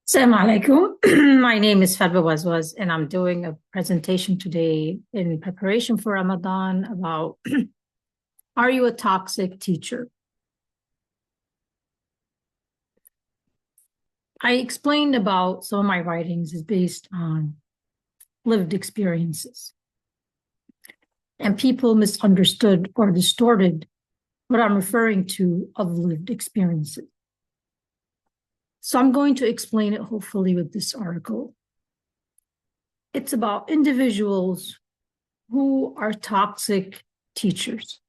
Assalamu alaikum. My name is Fadwa Wazwaz, and I'm doing a presentation today in preparation for Ramadan about are you a toxic teacher? I explained about some of my writings is based on lived experiences, and people misunderstood or distorted what I'm referring to of lived experiences. So I'm going to explain it hopefully with this article. It's about individuals who are toxic teachers.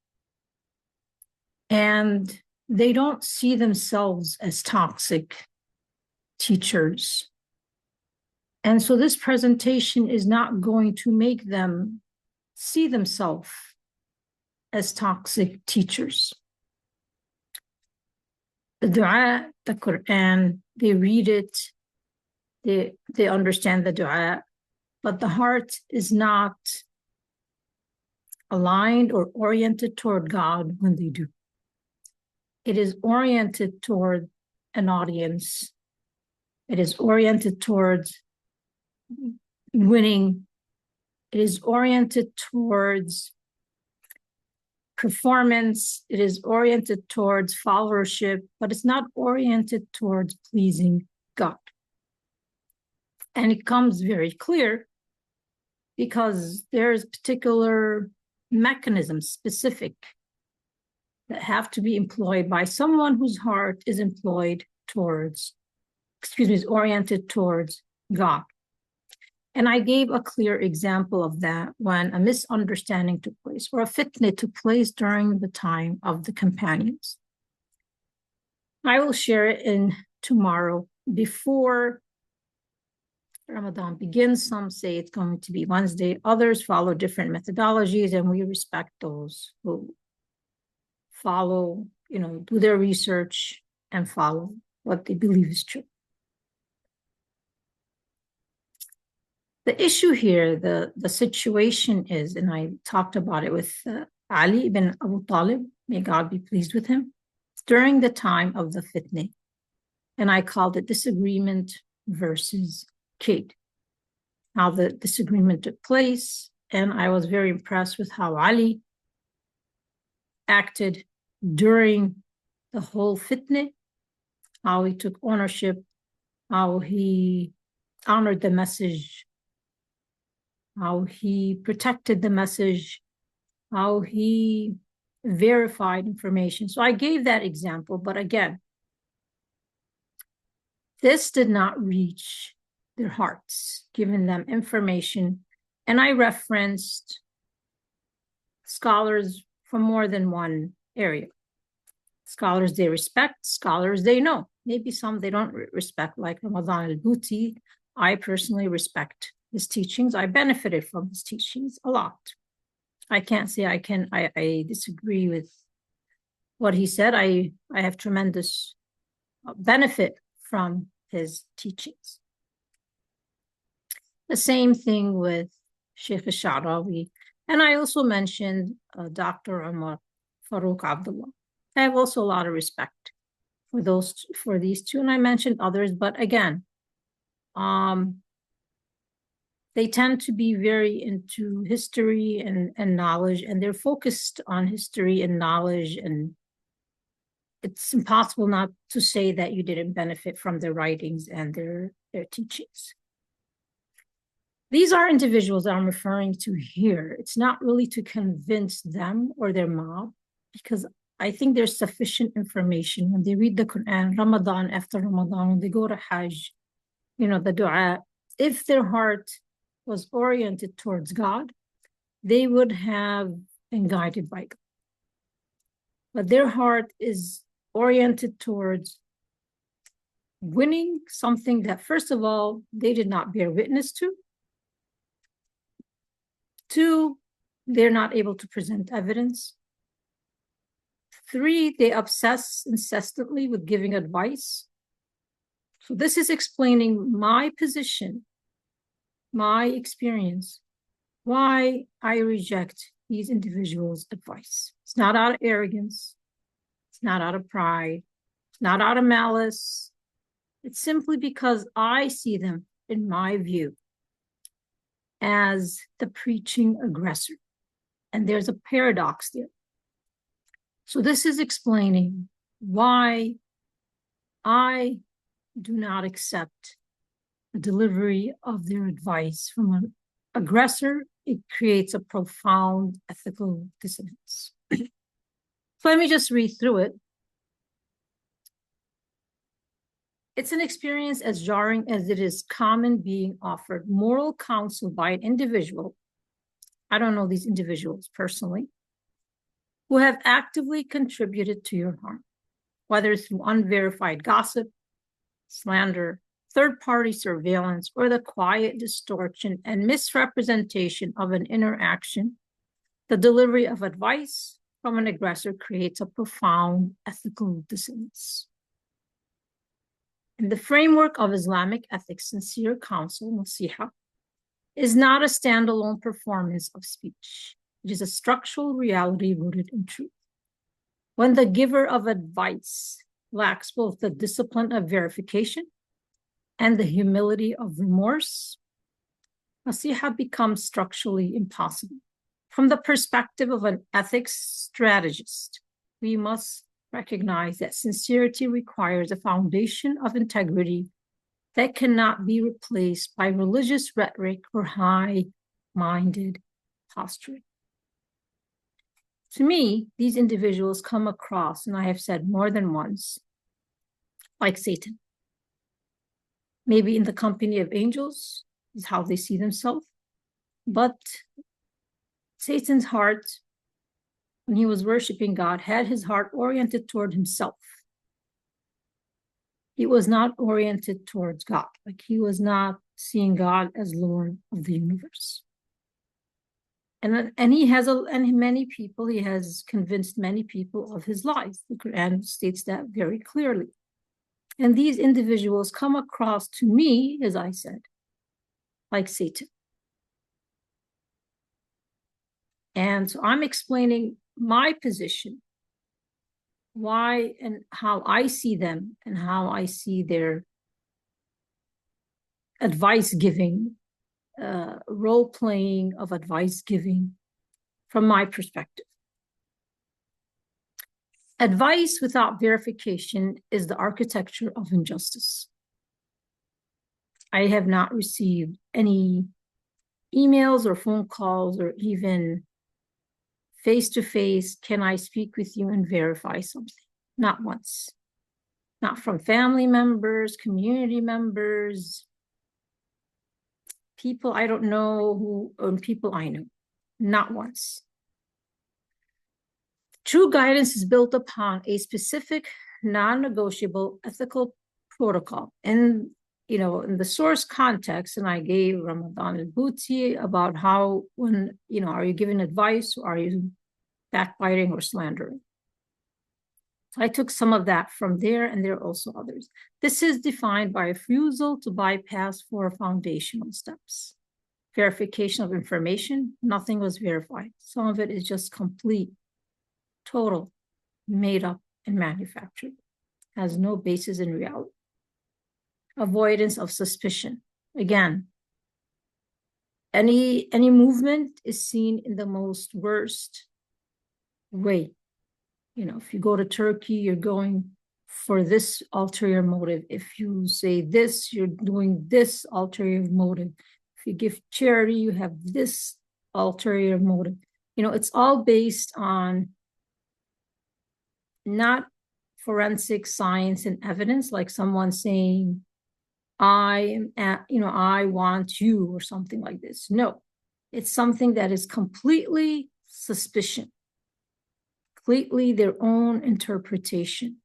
And they don't see themselves as toxic teachers. And so this presentation is not going to make them see themselves as toxic teachers. The dua, the Quran, they read it, they understand the dua, but the heart is not aligned or oriented toward God when they do. It is oriented toward an audience. It is oriented towards winning. It is oriented towards performance. It is oriented towards followership, but it's not oriented towards pleasing God. And it comes very clear because there's particular mechanisms specific that have to be employed by someone whose heart is oriented towards God. And I gave a clear example of that when a misunderstanding took place or a fitna took place during the time of the companions. I will share it in tomorrow before Ramadan begins. Some say it's going to be Wednesday. Others follow different methodologies, and we respect those who follow, do their research and follow what they believe is true. The issue here, the situation is, and I talked about it with Ali ibn Abu Talib, may God be pleased with him, during the time of the fitna. And I called it disagreement versus Kate. How the disagreement took place, and I was very impressed with how Ali acted during the whole fitna, how he took ownership, how he honored the message, how he protected the message, how he verified information. So I gave that example, but again, this did not reach their hearts, giving them information. And I referenced scholars from more than one area. Scholars they respect, scholars they know. Maybe some they don't respect, like Ramadan al-Bhuti. I personally respect his teachings. I benefited from his teachings a lot. I can't say I disagree with what he said. I have tremendous benefit from his teachings. The same thing with Sheikh al-Sha'rawi. And I also mentioned Dr. Umar Farooq Abdullah. I have also a lot of respect for these two, and I mentioned others, but again, they tend to be very into history and knowledge, and they're focused on history and knowledge, and it's impossible not to say that you didn't benefit from their writings and their teachings. These are individuals that I'm referring to here. It's not really to convince them or their mob, because I think there's sufficient information when they read the Quran, Ramadan after Ramadan, when they go to Hajj, the dua. If their heart was oriented towards God, they would have been guided by God. But their heart is oriented towards winning something that, first of all, they did not bear witness to. 2, they're not able to present evidence. 3, they obsess incessantly with giving advice. So this is explaining my position, my experience, why I reject these individuals' advice. It's not out of arrogance. It's not out of pride. It's not out of malice. It's simply because I see them, in my view, as the preaching aggressor. And there's a paradox there. So this is explaining why I do not accept the delivery of their advice from an aggressor. It creates a profound ethical dissonance. So let me just read through it. It's an experience as jarring as it is common being offered moral counsel by an individual. I don't know these individuals personally, who have actively contributed to your harm, whether through unverified gossip, slander, third-party surveillance, or the quiet distortion and misrepresentation of an interaction. The delivery of advice from an aggressor creates a profound ethical dissonance. In the framework of Islamic ethics, sincere counsel, nasiha, is not a standalone performance of speech. It is a structural reality rooted in truth. When the giver of advice lacks both the discipline of verification and the humility of remorse, nasiha becomes structurally impossible. From the perspective of an ethics strategist, we must recognize that sincerity requires a foundation of integrity that cannot be replaced by religious rhetoric or high-minded posturing. To me, these individuals come across, and I have said more than once, like Satan. Maybe in the company of angels is how they see themselves, but Satan's heart, when he was worshiping God, had his heart oriented toward himself. He was not oriented towards God. Like, he was not seeing God as Lord of the universe. And he has many people, he has convinced many people of his lies. The Quran states that very clearly. And these individuals come across to me, as I said, like Satan. And so I'm explaining my position, why and how I see them and how I see their advice giving, role playing of advice giving from my perspective. Advice without verification is the architecture of injustice. I have not received any emails or phone calls or even face-to-face, can I speak with you and verify something? Not once. Not from family members, community members, people I don't know or people I know. Not once. True guidance is built upon a specific, non-negotiable ethical protocol. And, in the source context, and I gave Ramadan al-Bouti about how, when, are you giving advice or are you backbiting or slandering? So I took some of that from there, and there are also others. This is defined by refusal to bypass four foundational steps. Verification of information, nothing was verified. Some of it is just complete, total, made up, and manufactured. Has no basis in reality. Avoidance of suspicion. Again, any movement is seen in the most worst way. If you go to Turkey, you're going for this ulterior motive. If you say this, you're doing this ulterior motive. If you give charity, you have this ulterior motive. It's all based on not forensic science and evidence, like someone saying, I want you or something like this. No, it's something that is completely suspicion, completely their own interpretation.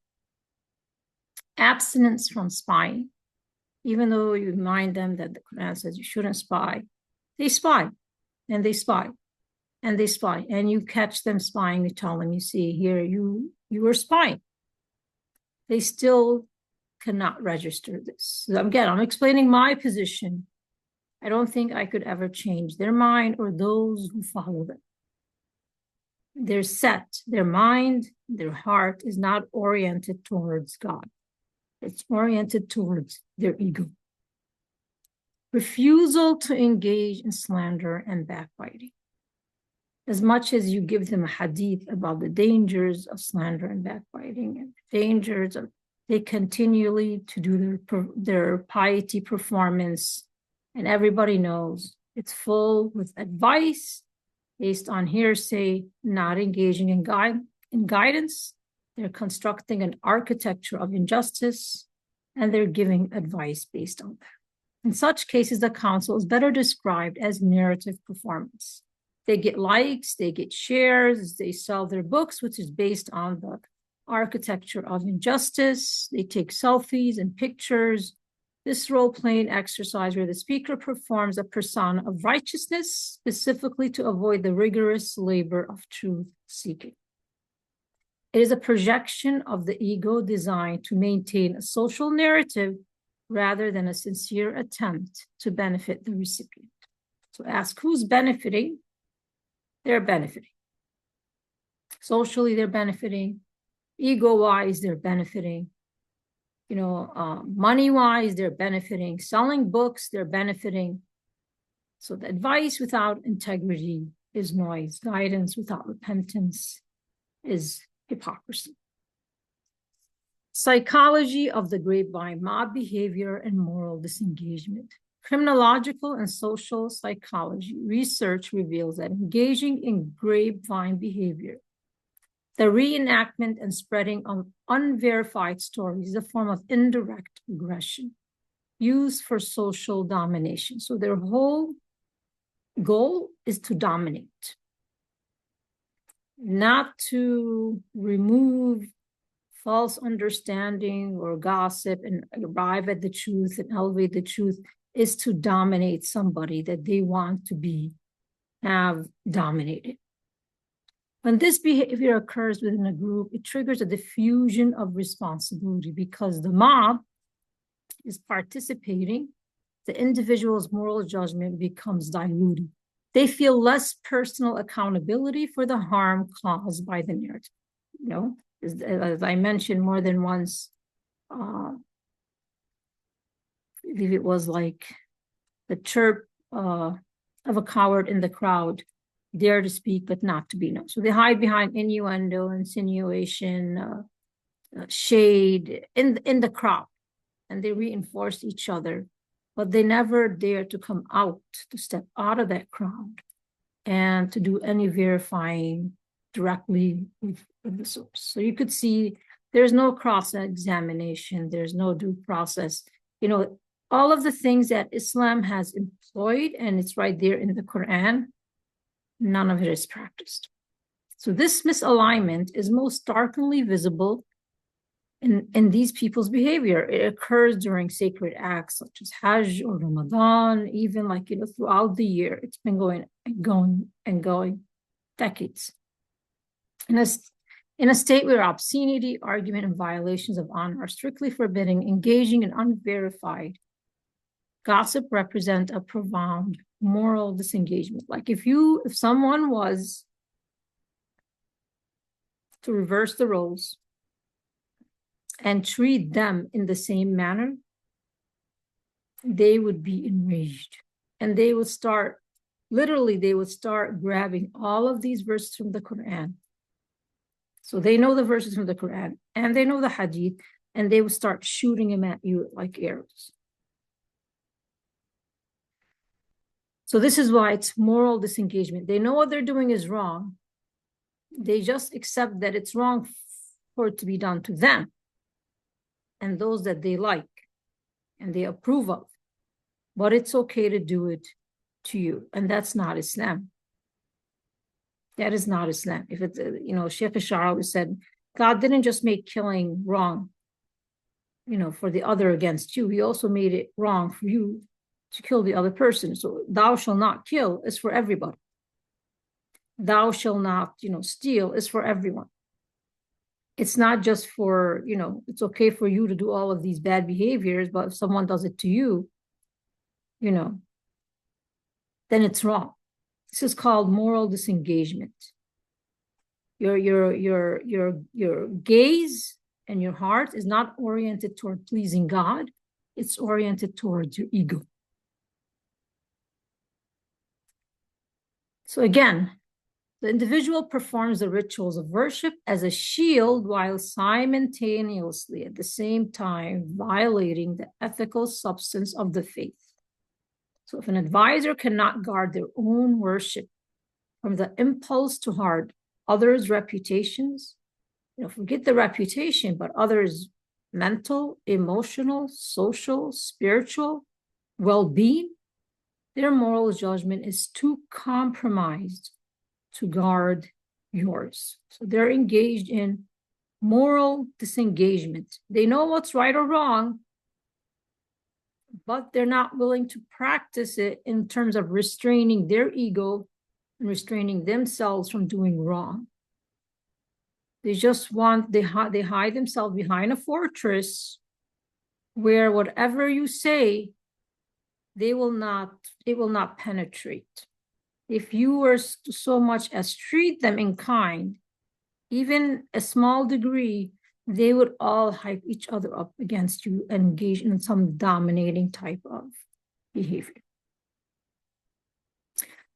Abstinence from spying, even though you remind them that the Quran says you shouldn't spy, they spy, and they spy, and they spy, and you catch them spying, you tell them, you see here, you were spying. They still cannot register this. So again, I'm explaining my position. I don't think I could ever change their mind or those who follow them. They're set, their mind, their heart is not oriented towards God. It's oriented towards their ego. Refusal to engage in slander and backbiting. As much as you give them a hadith about the dangers of slander and backbiting and the dangers of, they continually to do their piety performance, and everybody knows it's full with advice based on hearsay, not engaging in guidance. They're constructing an architecture of injustice, and they're giving advice based on that. In such cases, the counsel is better described as narrative performance. They get likes, they get shares, they sell their books, which is based on the architecture of injustice. They take selfies and pictures. This role-playing exercise where the speaker performs a persona of righteousness, specifically to avoid the rigorous labor of truth-seeking. It is a projection of the ego designed to maintain a social narrative rather than a sincere attempt to benefit the recipient. So ask who's benefiting? They're benefiting. Socially, they're benefiting. Ego-wise, they're benefiting. Money-wise, they're benefiting. Selling books, they're benefiting. So the advice without integrity is noise. Guidance without repentance is hypocrisy. Psychology of the grapevine, mob behavior and moral disengagement. Criminological and social psychology research reveals that engaging in grapevine behavior, the reenactment and spreading of unverified stories, is a form of indirect aggression used for social domination. So their whole goal is to dominate, not to remove false understanding or gossip and arrive at the truth and elevate the truth, is to dominate somebody that they want to have dominated. When this behavior occurs within a group, it triggers a diffusion of responsibility because the mob is participating. The individual's moral judgment becomes diluted. They feel less personal accountability for the harm caused by the narrative. As I mentioned more than once, I believe it was like the chirp of a coward in the crowd, dare to speak but not to be known. So they hide behind innuendo, insinuation, shade in the crowd, and they reinforce each other, but they never dare to come out, to step out of that crowd and to do any verifying directly with the source. So you could see there's no cross-examination, there's no due process. All of the things that Islam has employed, and it's right there in the Quran, none of it is practiced. So this misalignment is most starkly visible in these people's behavior. It occurs during sacred acts such as Hajj or Ramadan, even throughout the year. It's been going and going and going, decades. In a state where obscenity, argument, and violations of honor are strictly forbidden, engaging in unverified gossip represent a profound moral disengagement. Like if someone was to reverse the roles and treat them in the same manner, they would be enraged. And they would start grabbing all of these verses from the Quran. So they know the verses from the Quran and they know the hadith, and they would start shooting them at you like arrows. So this is why it's moral disengagement. They know what they're doing is wrong. They just accept that it's wrong for it to be done to them and those that they like and they approve of. But it's okay to do it to you. And that's not Islam. That is not Islam. If it's, Sheikh Ash'ari said, God didn't just make killing wrong, for the other against you. He also made it wrong for you to kill the other person. So thou shall not kill is for everybody. Thou shall not, steal is for everyone. It's not just for, it's okay for you to do all of these bad behaviors, but if someone does it to you, then it's wrong. This is called moral disengagement. Your gaze and your heart is not oriented toward pleasing God, it's oriented towards your ego. So again, the individual performs the rituals of worship as a shield while simultaneously at the same time violating the ethical substance of the faith. So if an advisor cannot guard their own worship from the impulse to harm others' reputations, forget the reputation, but others' mental, emotional, social, spiritual well-being, their moral judgment is too compromised to guard yours. So they're engaged in moral disengagement. They know what's right or wrong, but they're not willing to practice it in terms of restraining their ego and restraining themselves from doing wrong. They just they hide themselves behind a fortress where whatever you say, it will not penetrate. If you were to so much as treat them in kind, even a small degree, they would all hype each other up against you and engage in some dominating type of behavior.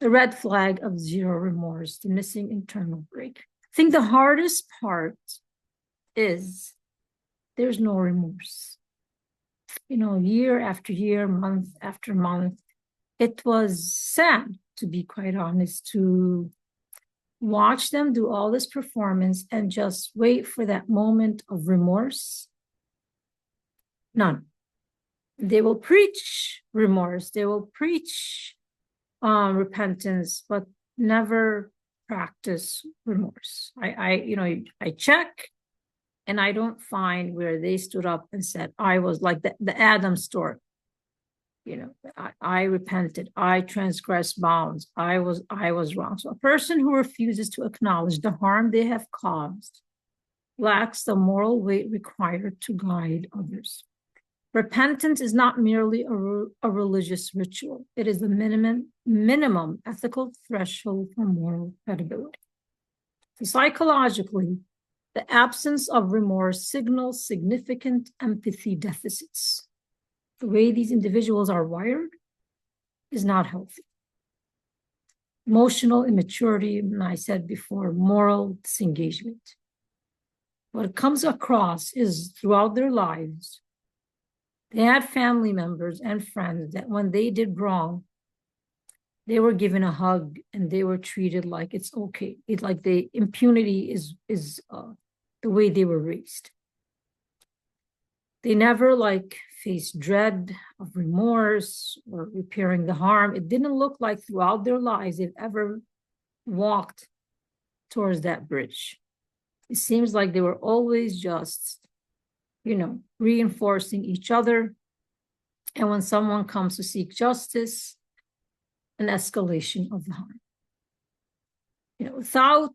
The red flag of zero remorse, the missing internal break. I think the hardest part is there's no remorse. Year after year, month after month, it was sad, to be quite honest, to watch them do all this performance and just wait for that moment of remorse. None. They will preach remorse. They will preach repentance, but never practice remorse. I check, and I don't find where they stood up and said, I was like the Adam story. I repented, I transgressed bounds, I was wrong. So a person who refuses to acknowledge the harm they have caused lacks the moral weight required to guide others. Repentance is not merely a religious ritual. It is the minimum ethical threshold for moral credibility. So psychologically, the absence of remorse signals significant empathy deficits. The way these individuals are wired is not healthy. Emotional immaturity, and I said before, moral disengagement. What comes across is throughout their lives, they had family members and friends that when they did wrong, they were given a hug and they were treated like it's okay. It's like the impunity is the way they were raised. They never faced dread of remorse or repairing the harm. It didn't look like throughout their lives they've ever walked towards that bridge. It seems like they were always just, reinforcing each other. And when someone comes to seek justice, an escalation of the harm. Without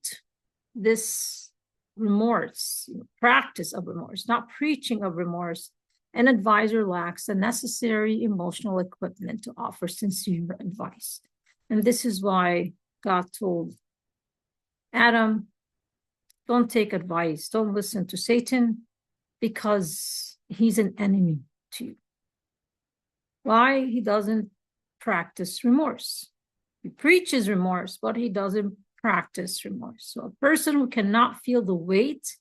this remorse, practice of remorse, not preaching of remorse, an advisor lacks the necessary emotional equipment to offer sincere advice. And this is why God told Adam, don't take advice, don't listen to Satan, because he's an enemy to you. Why? He doesn't practice remorse. He preaches remorse, but he doesn't practice remorse. So a person who cannot feel the weight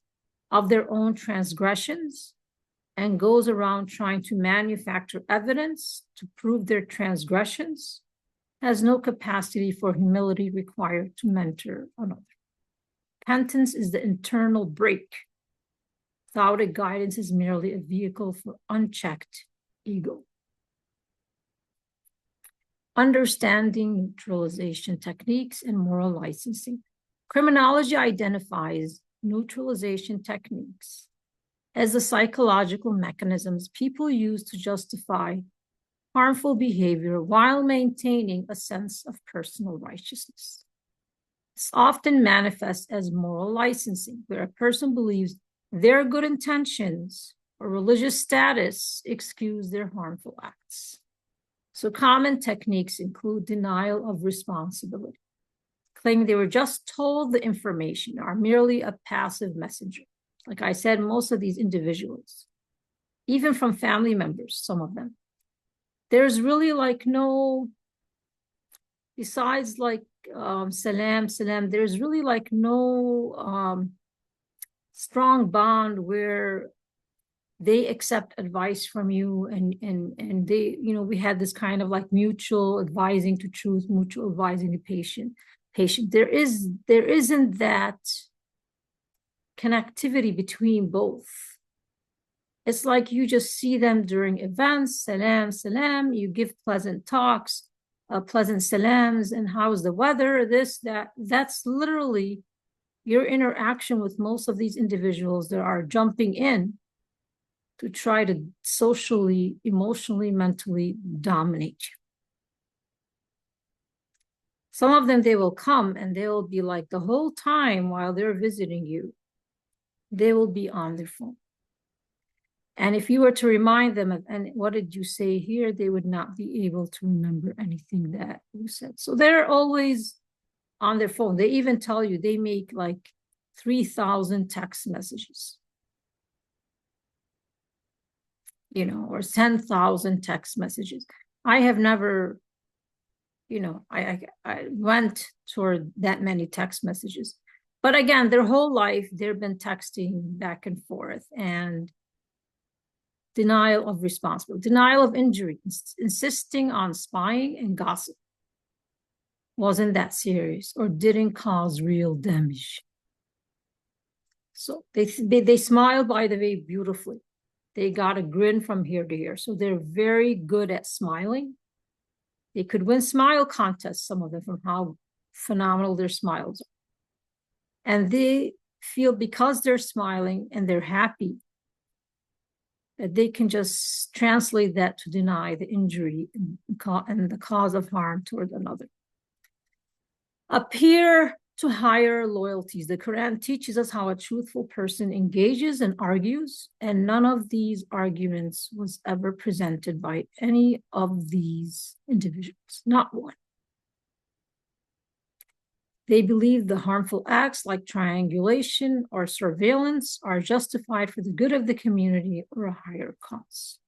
of their own transgressions and goes around trying to manufacture evidence to prove their transgressions has no capacity for humility required to mentor another. Repentance is the internal brake. Without it, guidance is merely a vehicle for unchecked ego. Understanding neutralization techniques and moral licensing. Criminology identifies neutralization techniques as the psychological mechanisms people use to justify harmful behavior while maintaining a sense of personal righteousness. This often manifests as moral licensing, where a person believes their good intentions or religious status excuse their harmful acts. So common techniques include denial of responsibility, claiming they were just told the information, are merely a passive messenger. Like I said, most of these individuals, even from family members, some of them, there's really like no, besides like salam, salam, there's really like no strong bond where they accept advice from you and they, we had this kind of like mutual advising to truth, mutual advising to patient. There isn't that connectivity between both. It's like you just see them during events, salam, salam, you give pleasant talks, pleasant salams, and how's the weather, this, that. That's literally your interaction with most of these individuals that are jumping in to try to socially, emotionally, mentally dominate you. Some of them, they will come and they will be like the whole time while they're visiting you, they will be on their phone. And if you were to remind them of, and what did you say here, they would not be able to remember anything that you said. So they're always on their phone. They even tell you they make like 3,000 text messages, or 10,000 text messages. I have never, I went toward that many text messages. But again, their whole life, they've been texting back and forth, and denial of responsibility, denial of injury, insisting on spying and gossip wasn't that serious or didn't cause real damage. So they smile, by the way, beautifully. They got a grin from here to here. So they're very good at smiling. They could win smile contests, some of them, from how phenomenal their smiles are. And they feel because they're smiling and they're happy, that they can just translate that to deny the injury and the cause of harm toward another. Appear to higher loyalties. The Quran teaches us how a truthful person engages and argues, and none of these arguments was ever presented by any of these individuals, not one. They believe the harmful acts like triangulation or surveillance are justified for the good of the community or a higher cause.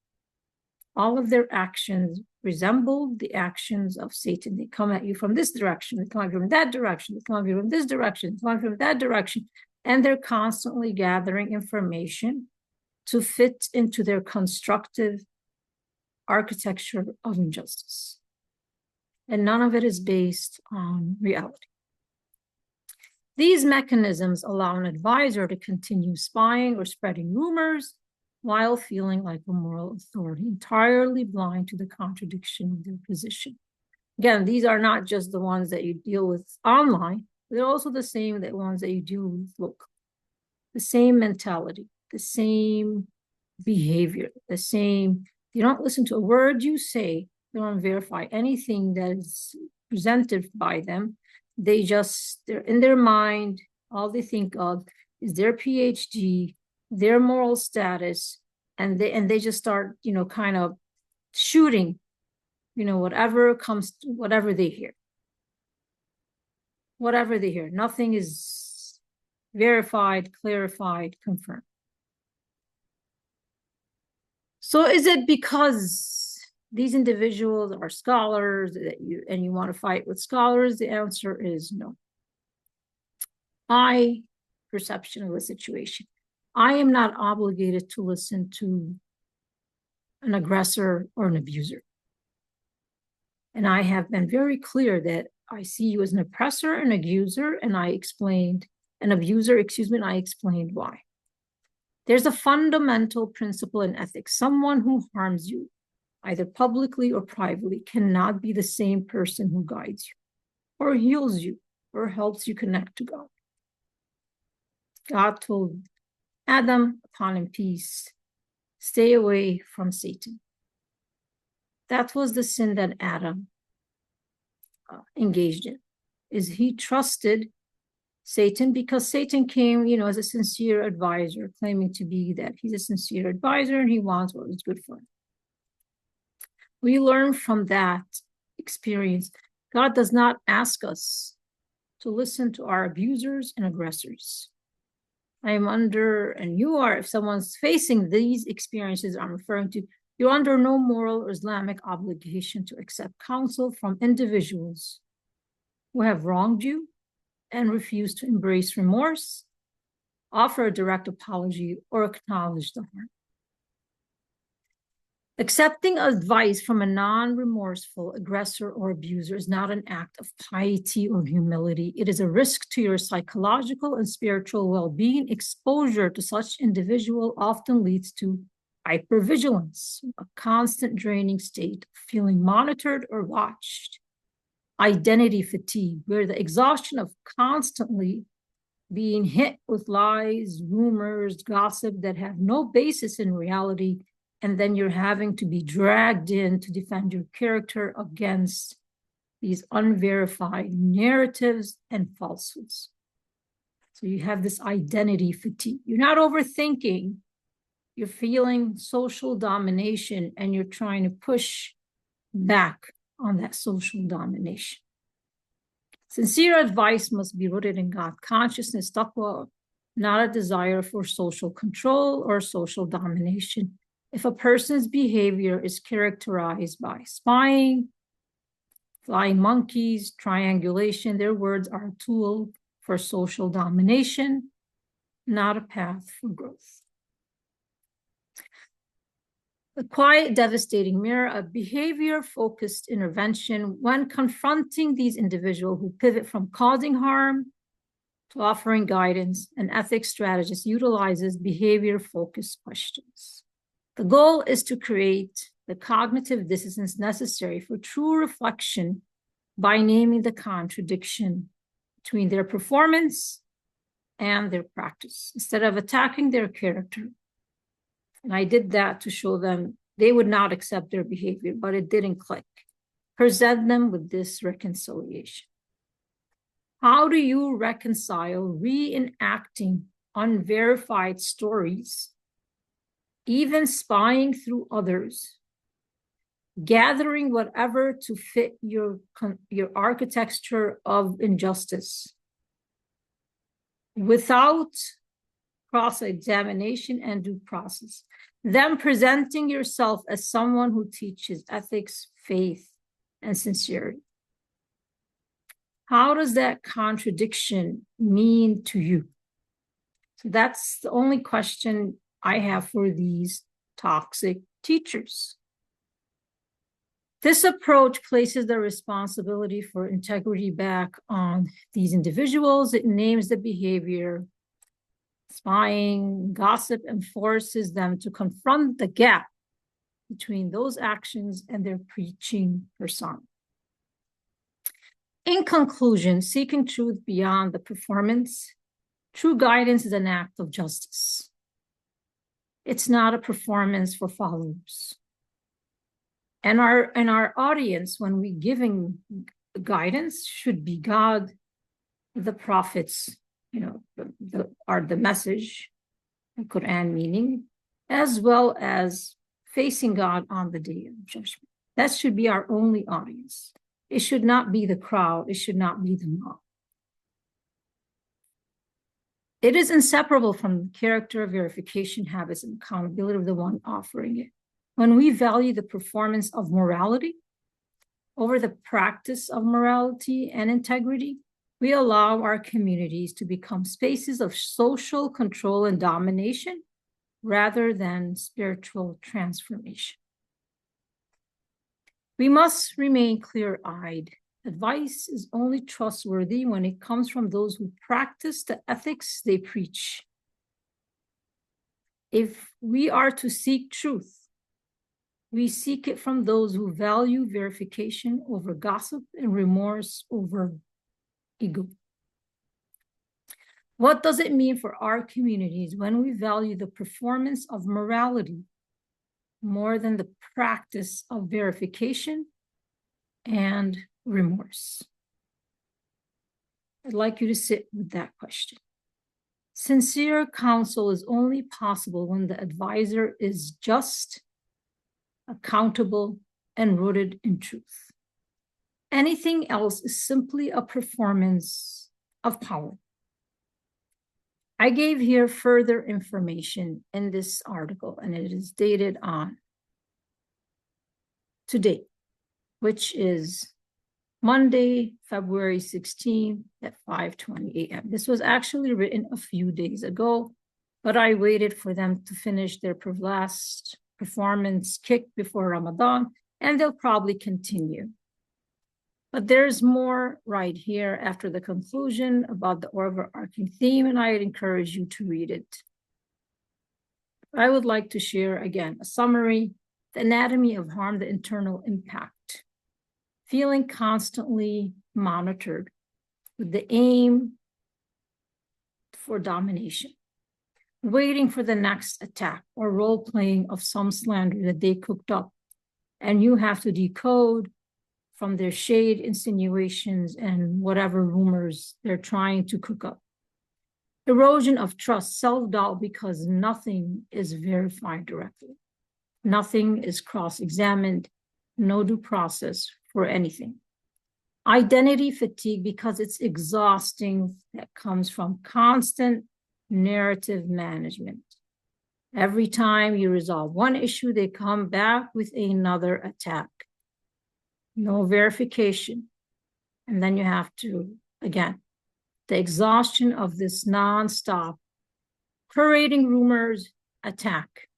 All of their actions resemble the actions of Satan. They come at you from this direction, they come at you from that direction, they come at you from this direction, they come at you from that direction, and they're constantly gathering information to fit into their constructive architecture of injustice. And none of it is based on reality. These mechanisms allow an advisor to continue spying or spreading rumors while feeling like a moral authority, entirely blind to the contradiction of their position. Again, these are not just the ones that you deal with online, they're also the same ones that you deal with locally. The same mentality, the same behavior, the same, you don't listen to a word you say, they don't verify anything that is presented by them. They're in their mind, all they think of is their PhD, their moral status, and they just start, kind of shooting, whatever they hear. Whatever they hear. Nothing is verified, clarified, confirmed. So is it because these individuals are scholars that you want to fight with scholars? The answer is no. My perception of the situation, I am not obligated to listen to an aggressor or an abuser. And I have been very clear that I see you as an oppressor, an abuser, and I explained why. There's a fundamental principle in ethics. Someone who harms you, either publicly or privately, cannot be the same person who guides you or heals you or helps you connect to God. God told Adam, upon him peace, stay away from Satan. That was the sin that Adam engaged in, is he trusted Satan because Satan came, as a sincere advisor, claiming to be that he's a sincere advisor and he wants what is good for him. We learn from that experience. God does not ask us to listen to our abusers and aggressors. I'm under, and you are, if someone's facing these experiences I'm referring to, you're under no moral or Islamic obligation to accept counsel from individuals who have wronged you and refuse to embrace remorse, offer a direct apology, or acknowledge the harm. Accepting advice from a non-remorseful aggressor or abuser is not an act of piety or humility. It is a risk to your psychological and spiritual well-being. Exposure to such individual often leads to hypervigilance, a constant draining state, feeling monitored or watched. Identity fatigue, where the exhaustion of constantly being hit with lies, rumors, gossip that have no basis in reality, and then you're having to be dragged in to defend your character against these unverified narratives and falsehoods. So you have this identity fatigue. You're not overthinking. You're feeling social domination, and you're trying to push back on that social domination. Sincere advice must be rooted in God consciousness, taqwa, not a desire for social control or social domination. If a person's behavior is characterized by spying, flying monkeys, triangulation, their words are a tool for social domination, not a path for growth. The quiet, devastating mirror of behavior-focused intervention when confronting these individuals who pivot from causing harm to offering guidance, an ethics strategist utilizes behavior-focused questions. The goal is to create the cognitive dissonance necessary for true reflection by naming the contradiction between their performance and their practice, instead of attacking their character. And I did that to show them they would not accept their behavior, but it didn't click. Present them with this reconciliation. How do you reconcile reenacting unverified stories, even spying through others, gathering whatever to fit your architecture of injustice without cross-examination and due process, then presenting yourself as someone who teaches ethics, faith, and sincerity? How does that contradiction mean to you? So that's the only question I have for these toxic teachers. This approach places the responsibility for integrity back on these individuals. It names the behavior, spying, gossip, and forces them to confront the gap between those actions and their preaching persona. In conclusion, seeking truth beyond the performance, true guidance is an act of justice. It's not a performance for followers. And our audience, when we giving guidance, should be God, the prophets, the message, the Quran meaning, as well as facing God on the day of judgment. That should be our only audience. It should not be the crowd. It should not be the mob. It is inseparable from character verification habits and accountability of the one offering it. When we value the performance of morality over the practice of morality and integrity, we allow our communities to become spaces of social control and domination rather than spiritual transformation. We must remain clear-eyed. Advice is only trustworthy when it comes from those who practice the ethics they preach. If we are to seek truth, we seek it from those who value verification over gossip and remorse over ego. What does it mean for our communities when we value the performance of morality more than the practice of verification and remorse? I'd like you to sit with that question. Sincere counsel is only possible when the advisor is just, accountable, and rooted in truth. Anything else is simply a performance of power. I gave here further information in this article, and it is dated on today, which is Monday, February 16th at 5:20 a.m. This was actually written a few days ago, but I waited for them to finish their last performance kick before Ramadan, and they'll probably continue. But there's more right here after the conclusion about the overarching theme, and I'd encourage you to read it. I would like to share again a summary, the anatomy of harm, the internal impact, feeling constantly monitored with the aim for domination, waiting for the next attack or role playing of some slander that they cooked up, and you have to decode from their shade, insinuations, and whatever rumors they're trying to cook up. Erosion of trust, self-doubt, because nothing is verified directly. Nothing is cross-examined, no due process for anything. Identity fatigue, because it's exhausting, that comes from constant narrative management. Every time you resolve one issue, they come back with another attack. No verification. And then you have to, again, the exhaustion of this nonstop parading rumors, attack.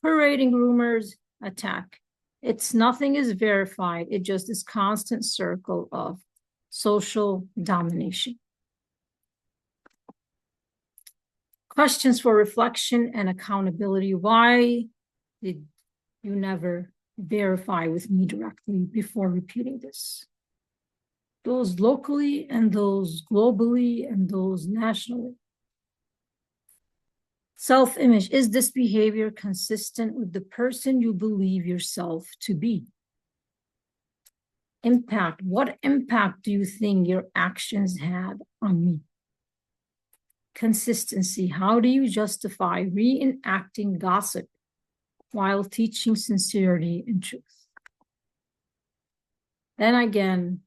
Parading rumors, attack. It's nothing is verified. It just is constant circle of social domination. Questions for reflection and accountability. Why did you never verify with me directly before repeating this? Those locally and those globally and those nationally. Self-image, is this behavior consistent with the person you believe yourself to be? Impact, what impact do you think your actions had on me? Consistency, how do you justify reenacting gossip while teaching sincerity and truth? Then again,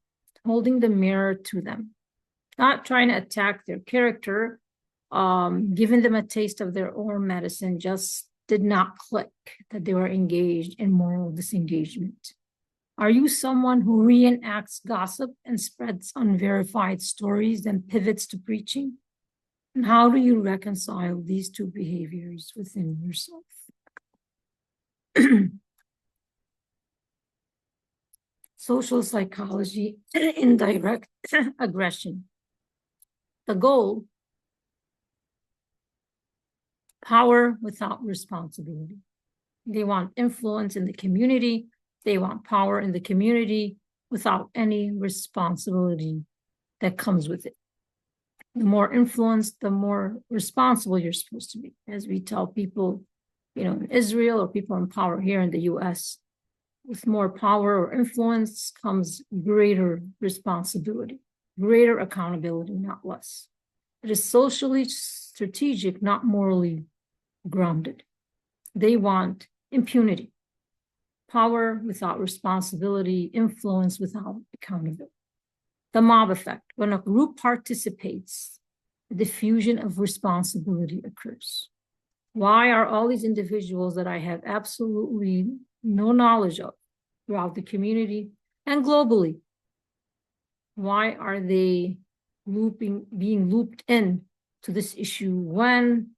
holding the mirror to them, not trying to attack their character, giving them a taste of their own medicine, just did not click that they were engaged in moral disengagement. Are you someone who reenacts gossip and spreads unverified stories, then pivots to preaching? And how do you reconcile these two behaviors within yourself? Social psychology, indirect aggression. The goal, power without responsibility. They want influence in the community. They want power in the community without any responsibility that comes with it. The more influence, the more responsible you're supposed to be. As we tell people, in Israel or people in power here in the US, with more power or influence comes greater responsibility, greater accountability, not less. It is socially strategic, not morally grounded. They want impunity, power without responsibility, influence without accountability. The mob effect, when a group participates, the diffusion of responsibility occurs. Why are all these individuals that I have absolutely no knowledge of throughout the community and globally, why are they being looped in to this issue when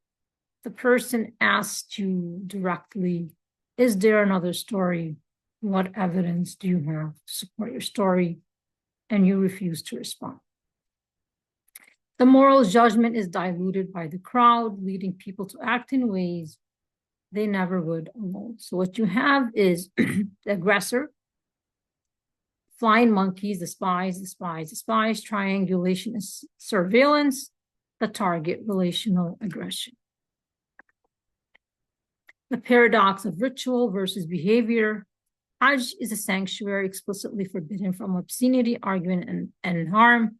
the person asked you directly, is there another story? What evidence do you have to support your story? And you refuse to respond. The moral judgment is diluted by the crowd, leading people to act in ways they never would alone. So what you have is the aggressor, flying monkeys, the spies, triangulation is surveillance, the target, relational aggression. The paradox of ritual versus behavior. Hajj is a sanctuary explicitly forbidden from obscenity, argument, and harm.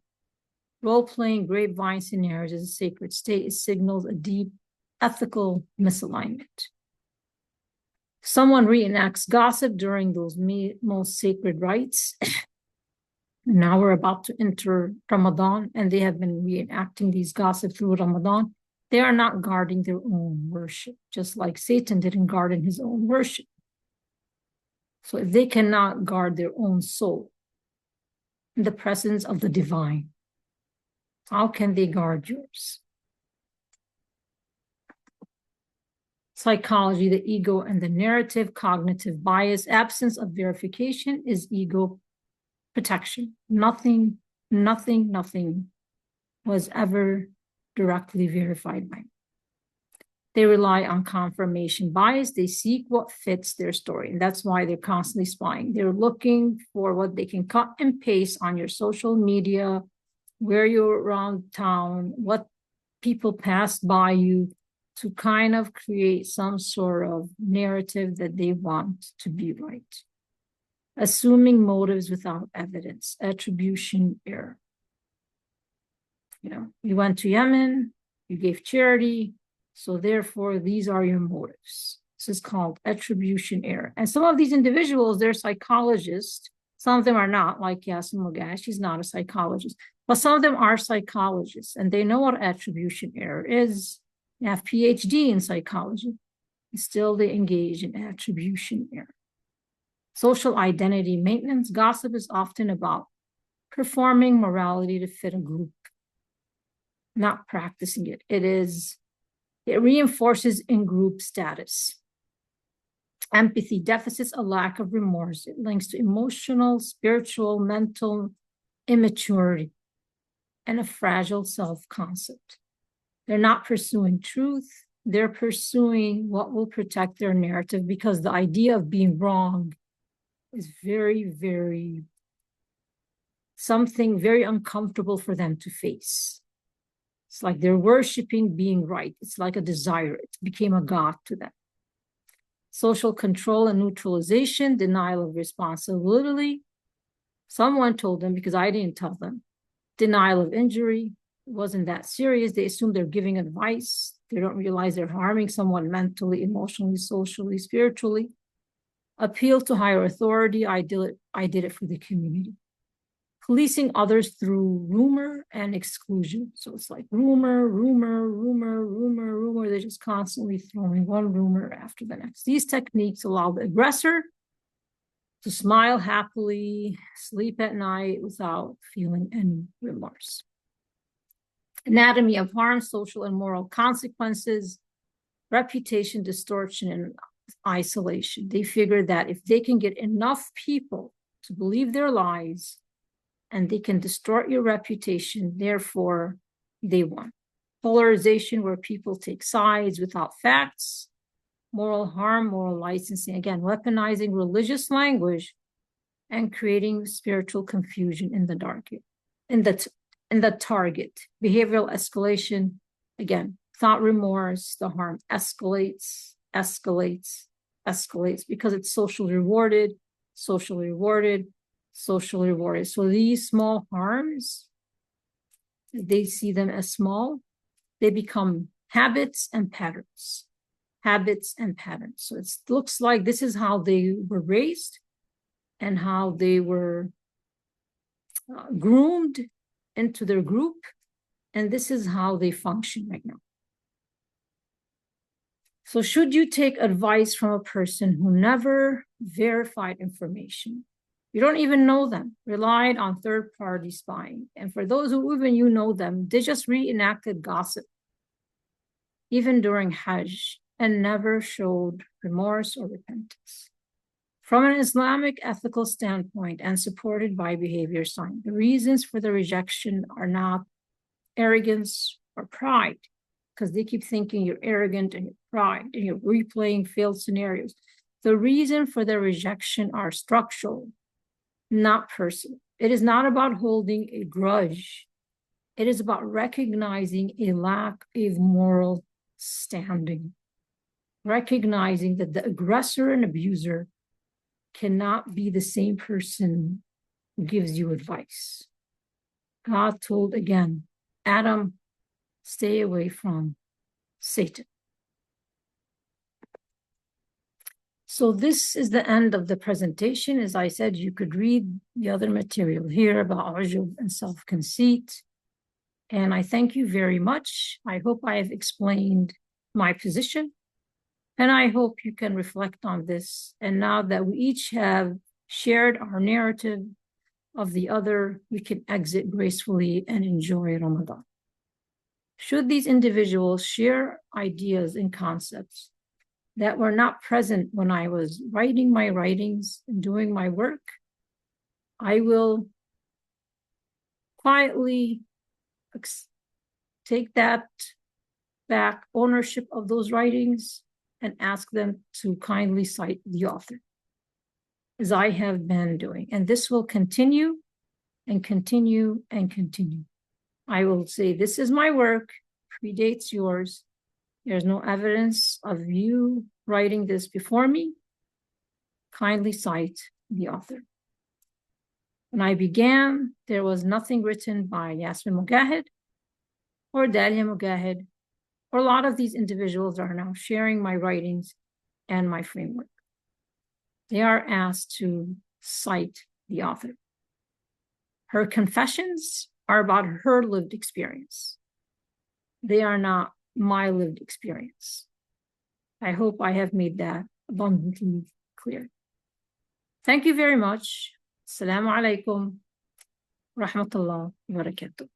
Role-playing grapevine scenarios as a sacred state signals a deep ethical misalignment. Someone reenacts gossip during those most sacred rites. Now we're about to enter Ramadan, and they have been reenacting these gossip through Ramadan. They are not guarding their own worship, just like Satan didn't guard in his own worship. So if they cannot guard their own soul in the presence of the divine, how can they guard yours? Psychology, the ego, and the narrative, cognitive bias, absence of verification is ego protection. Nothing was ever directly verified by me. They rely on confirmation bias. They seek what fits their story. And that's why they're constantly spying. They're looking for what they can cut and paste on your social media, where you're around town, what people pass by you, to kind of create some sort of narrative that they want to be right. Assuming motives without evidence, attribution error. You went to Yemen, you gave charity, so therefore these are your motives. This is called attribution error. And some of these individuals, they're psychologists. Some of them are not, like Yasin Mogash, she's not a psychologist. But some of them are psychologists, and they know what attribution error is. They have PhD in psychology, and still they engage in attribution error. Social identity maintenance. Gossip is often about performing morality to fit a group, not practicing it. It reinforces in-group status. Empathy deficits, a lack of remorse. It links to emotional, spiritual, mental immaturity and a fragile self-concept. They're not pursuing truth. They're pursuing what will protect their narrative, because the idea of being wrong is something very uncomfortable for them to face. It's like they're worshiping being right. It's like a desire. It became a god to them. Social control and neutralization, denial of responsibility. Someone told them because I didn't tell them. Denial of injury. It wasn't that serious. They assume they're giving advice. They don't realize they're harming someone mentally, emotionally, socially, spiritually. Appeal to higher authority. I did it for the community. Policing others through rumor and exclusion. So it's like rumor. They're just constantly throwing one rumor after the next. These techniques allow the aggressor to smile happily, sleep at night without feeling any remorse. Anatomy of harm, social and moral consequences, reputation distortion, and isolation. They figure that if they can get enough people to believe their lies, and they can distort your reputation, therefore they won. Polarization, where people take sides without facts. Moral harm, moral licensing, again, weaponizing religious language and creating spiritual confusion in the target. Behavioral escalation, again, thought remorse, the harm escalates because it's socially rewarded. So these small harms, they see them as small. They become habits and patterns. So it looks like this is how they were raised and how they were groomed into their group. And this is how they function right now. So should you take advice from a person who never verified information? You don't even know them, relied on third-party spying. And for those who even know them, they just reenacted gossip, even during Hajj, and never showed remorse or repentance. From an Islamic ethical standpoint and supported by behavior science, the reasons for the rejection are not arrogance or pride, because they keep thinking you're arrogant and you're pride and you're replaying failed scenarios. The reason for the rejection are structural, not personal. It is not about holding a grudge. It is about recognizing a lack of moral standing, recognizing that the aggressor and abuser cannot be the same person who gives you advice. God told again, Adam, stay away from Satan. So this is the end of the presentation. As I said, you could read the other material here about ujub and self-conceit. And I thank you very much. I hope I have explained my position, and I hope you can reflect on this. And now that we each have shared our narrative of the other, we can exit gracefully and enjoy Ramadan. Should these individuals share ideas and concepts that were not present when I was writing my writings and doing my work, I will quietly take that back, ownership of those writings, and ask them to kindly cite the author, as I have been doing. And this will continue and continue and continue. I will say, this is my work, predates yours. There's no evidence of you writing this before me. Kindly cite the author. When I began, there was nothing written by Yasmin Mogahed or Dalia Mogahed, or a lot of these individuals are now sharing my writings and my framework. They are asked to cite the author. Her confessions are about her lived experience. They are not my lived experience. I hope I have made that abundantly clear. Thank you very much. Assalamu alaikum wa rahmatullah wa barakatuh.